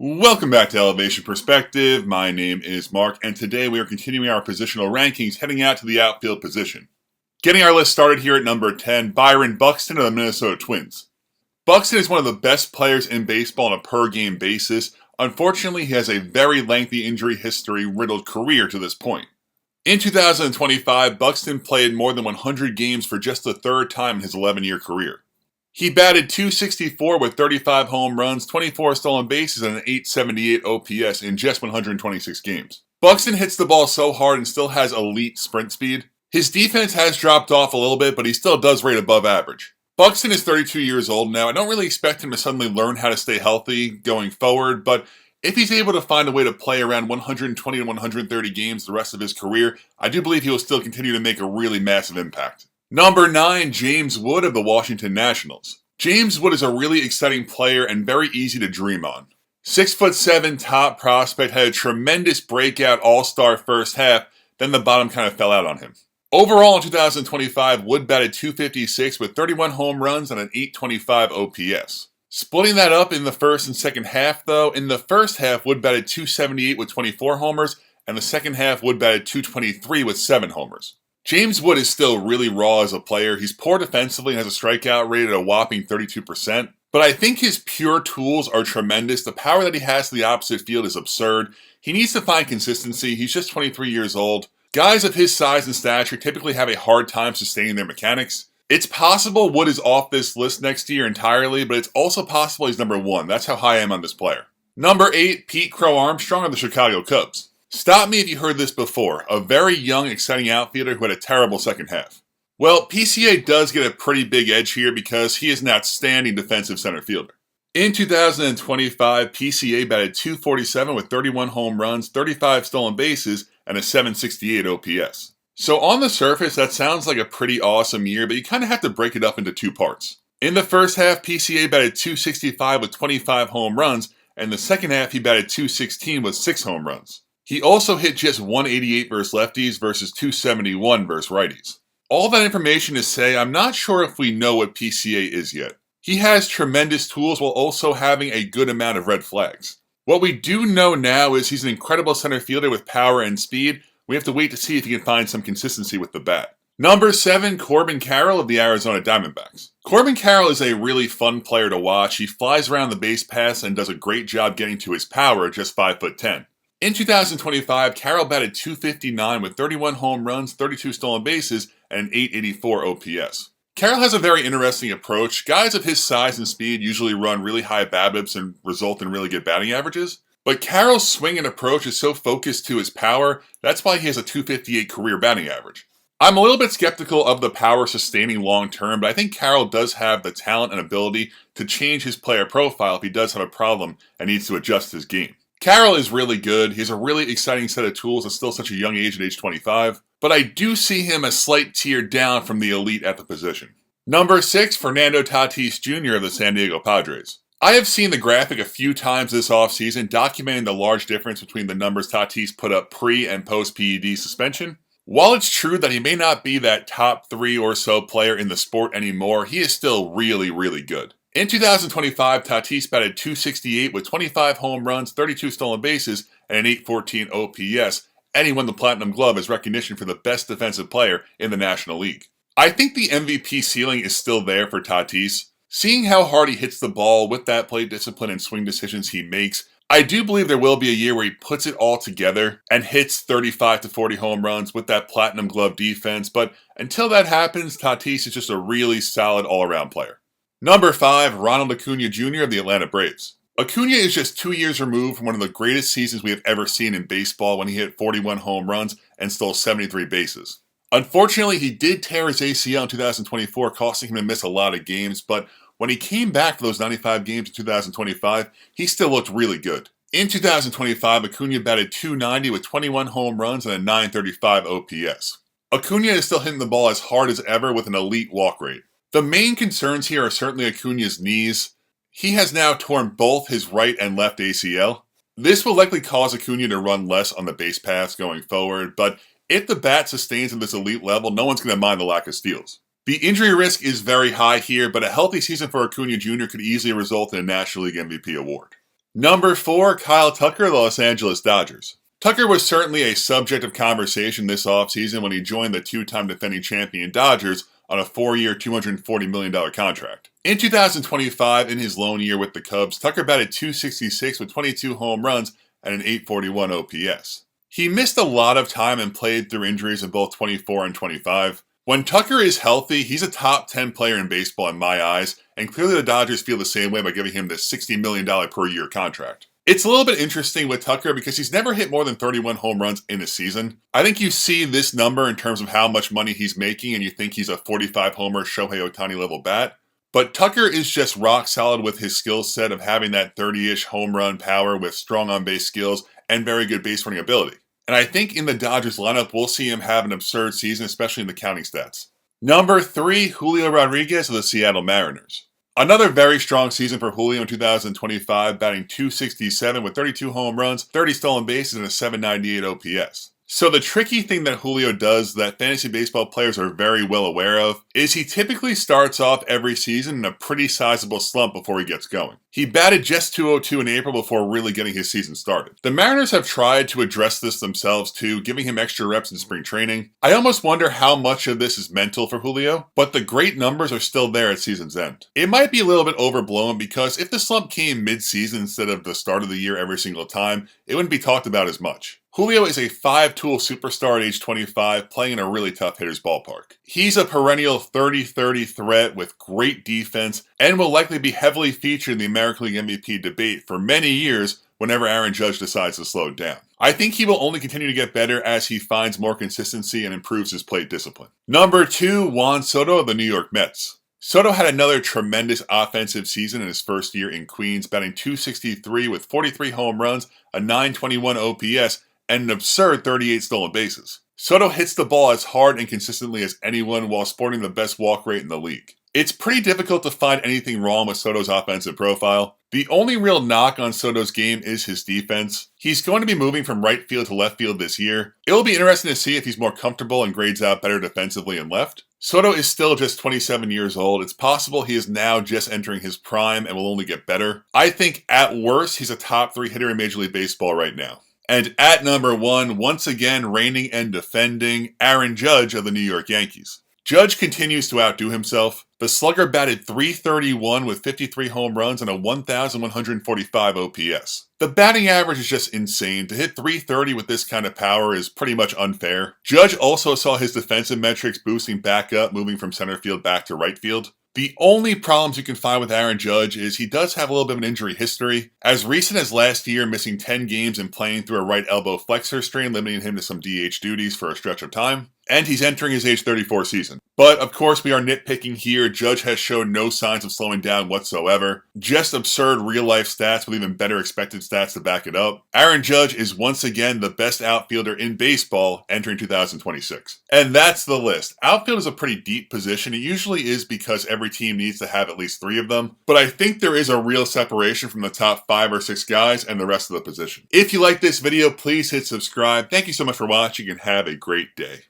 Welcome back to Elevation Perspective. My name is Mark, and today we are continuing our positional rankings heading out to the outfield position. Getting our list started here at number 10, Byron Buxton of the Minnesota Twins. Buxton is one of the best players in baseball on a per-game basis. Unfortunately, he has a very lengthy injury history-riddled career to this point. In 2025, Buxton played more than 100 games for just the third time in his 11-year career. He batted .264 with 35 home runs, 24 stolen bases, and an .878 OPS in just 126 games. Buxton hits the ball so hard and still has elite sprint speed. His defense has dropped off a little bit, but he still does rate above average. Buxton is 32 years old now. I don't really expect him to suddenly learn how to stay healthy going forward, but if he's able to find a way to play around 120 to 130 games the rest of his career, I do believe he will still continue to make a really massive impact. Number 9, James Wood of the Washington Nationals. James Wood is a really exciting player and very easy to dream on. 6'7" top prospect, had a tremendous breakout all-star first half, then the bottom kind of fell out on him. Overall in 2025, Wood batted .256 with 31 home runs and an .825 OPS. Splitting that up in the first and second half though, in the first half Wood batted .278 with 24 homers, and the second half Wood batted .223 with 7 homers. James Wood is still really raw as a player. He's poor defensively and has a strikeout rate at a whopping 32%. But I think his pure tools are tremendous. The power that he has to the opposite field is absurd. He needs to find consistency. He's just 23 years old. Guys of his size and stature typically have a hard time sustaining their mechanics. It's possible Wood is off this list next year entirely, but it's also possible he's number 1. That's how high I am on this player. Number 8, Pete Crow Armstrong of the Chicago Cubs. Stop me if you heard this before. A very young, exciting outfielder who had a terrible second half. Well, PCA does get a pretty big edge here because he is an outstanding defensive center fielder. In 2025, PCA batted .247 with 31 home runs, 35 stolen bases, and a .768 OPS. So on the surface, that sounds like a pretty awesome year, but you kind of have to break it up into two parts. In the first half, PCA batted .265 with 25 home runs, and the second half he batted .216 with 6 home runs. He also hit just .188 versus lefties versus .271 versus righties. All that information to say, I'm not sure if we know what PCA is yet. He has tremendous tools while also having a good amount of red flags. What we do know now is he's an incredible center fielder with power and speed. We have to wait to see if he can find some consistency with the bat. Number 7, Corbin Carroll of the Arizona Diamondbacks. Corbin Carroll is a really fun player to watch. He flies around the base paths and does a great job getting to his power at just 5'10". In 2025, Carroll batted .259 with 31 home runs, 32 stolen bases, and an .884 OPS. Carroll has a very interesting approach. Guys of his size and speed usually run really high BABIPs and result in really good batting averages. But Carroll's swing and approach is so focused to his power, that's why he has a .258 career batting average. I'm a little bit skeptical of the power sustaining long term, but I think Carroll does have the talent and ability to change his player profile if he does have a problem and needs to adjust his game. Carroll is really good. He has a really exciting set of tools at still such a young age at age 25, but I do see him a slight tier down from the elite at the position. Number 6, Fernando Tatis Jr. of the San Diego Padres. I have seen the graphic a few times this offseason documenting the large difference between the numbers Tatis put up pre- and post-PED suspension. While it's true that he may not be that top 3 or so player in the sport anymore, he is still really, really good. In 2025, Tatis batted .268 with 25 home runs, 32 stolen bases, and an .814 OPS, and he won the Platinum Glove as recognition for the best defensive player in the National League. I think the MVP ceiling is still there for Tatis. Seeing how hard he hits the ball with that plate discipline and swing decisions he makes, I do believe there will be a year where he puts it all together and hits 35 to 40 home runs with that Platinum Glove defense, but until that happens, Tatis is just a really solid all-around player. Number 5, Ronald Acuna Jr. of the Atlanta Braves. Acuna is just 2 years removed from one of the greatest seasons we have ever seen in baseball when he hit 41 home runs and stole 73 bases. Unfortunately, he did tear his ACL in 2024, costing him to miss a lot of games, but when he came back for those 95 games in 2025, he still looked really good. In 2025, Acuna batted .290 with 21 home runs and a .935 OPS. Acuna is still hitting the ball as hard as ever with an elite walk rate. The main concerns here are certainly Acuna's knees. He has now torn both his right and left ACL. This will likely cause Acuna to run less on the base paths going forward, but if the bat sustains at this elite level, no one's going to mind the lack of steals. The injury risk is very high here, but a healthy season for Acuna Jr. could easily result in a National League MVP award. Number 4, Kyle Tucker, the Los Angeles Dodgers. Tucker was certainly a subject of conversation this offseason when he joined the two-time defending champion Dodgers on a 4-year, $240 million contract. In 2025, in his lone year with the Cubs, Tucker batted .266 with 22 home runs and an .841 OPS. He missed a lot of time and played through injuries in both 24 and 25. When Tucker is healthy, he's a top 10 player in baseball in my eyes, and clearly the Dodgers feel the same way by giving him this $60 million per year contract. It's a little bit interesting with Tucker because he's never hit more than 31 home runs in a season. I think you see this number in terms of how much money he's making and you think he's a 45 homer Shohei Ohtani level bat. But Tucker is just rock solid with his skill set of having that 30-ish home run power with strong on-base skills and very good base running ability. And I think in the Dodgers lineup, we'll see him have an absurd season, especially in the counting stats. Number 3, Julio Rodriguez of the Seattle Mariners. Another very strong season for Julio in 2025, batting .267 with 32 home runs, 30 stolen bases, and a .798 OPS. So the tricky thing that Julio does that fantasy baseball players are very well aware of is he typically starts off every season in a pretty sizable slump before he gets going. He batted just .202 in April before really getting his season started. The Mariners have tried to address this themselves too, giving him extra reps in spring training. I almost wonder how much of this is mental for Julio, but the great numbers are still there at season's end. It might be a little bit overblown because if the slump came mid-season instead of the start of the year every single time, it wouldn't be talked about as much. Julio is a 5-tool superstar at age 25, playing in a really tough hitter's ballpark. He's a perennial 30-30 threat with great defense and will likely be heavily featured in the American League MVP debate for many years whenever Aaron Judge decides to slow it down. I think he will only continue to get better as he finds more consistency and improves his plate discipline. Number 2, Juan Soto of the New York Mets. Soto had another tremendous offensive season in his first year in Queens, batting .263 with 43 home runs, a .921 OPS, and an absurd 38 stolen bases. Soto hits the ball as hard and consistently as anyone while sporting the best walk rate in the league. It's pretty difficult to find anything wrong with Soto's offensive profile. The only real knock on Soto's game is his defense. He's going to be moving from right field to left field this year. It will be interesting to see if he's more comfortable and grades out better defensively in left. Soto is still just 27 years old. It's possible he is now just entering his prime and will only get better. I think at worst, he's a top 3 hitter in Major League Baseball right now. And at number 1, once again reigning and defending, Aaron Judge of the New York Yankees. Judge continues to outdo himself. The slugger batted .331 with 53 home runs and a 1,145 OPS. The batting average is just insane. To hit .330 with this kind of power is pretty much unfair. Judge also saw his defensive metrics boosting back up, moving from center field back to right field. The only problems you can find with Aaron Judge is he does have a little bit of an injury history. As recent as last year, missing 10 games and playing through a right elbow flexor strain, limiting him to some DH duties for a stretch of time. And he's entering his age 34 season. But of course we are nitpicking here. Judge has shown no signs of slowing down whatsoever. Just absurd real life stats with even better expected stats to back it up. Aaron Judge is once again the best outfielder in baseball entering 2026. And that's the list. Outfield is a pretty deep position. It usually is because every team needs to have at least 3 of them. But I think there is a real separation from the top 5 or 6 guys and the rest of the position. If you like this video, please hit subscribe. Thank you so much for watching and have a great day.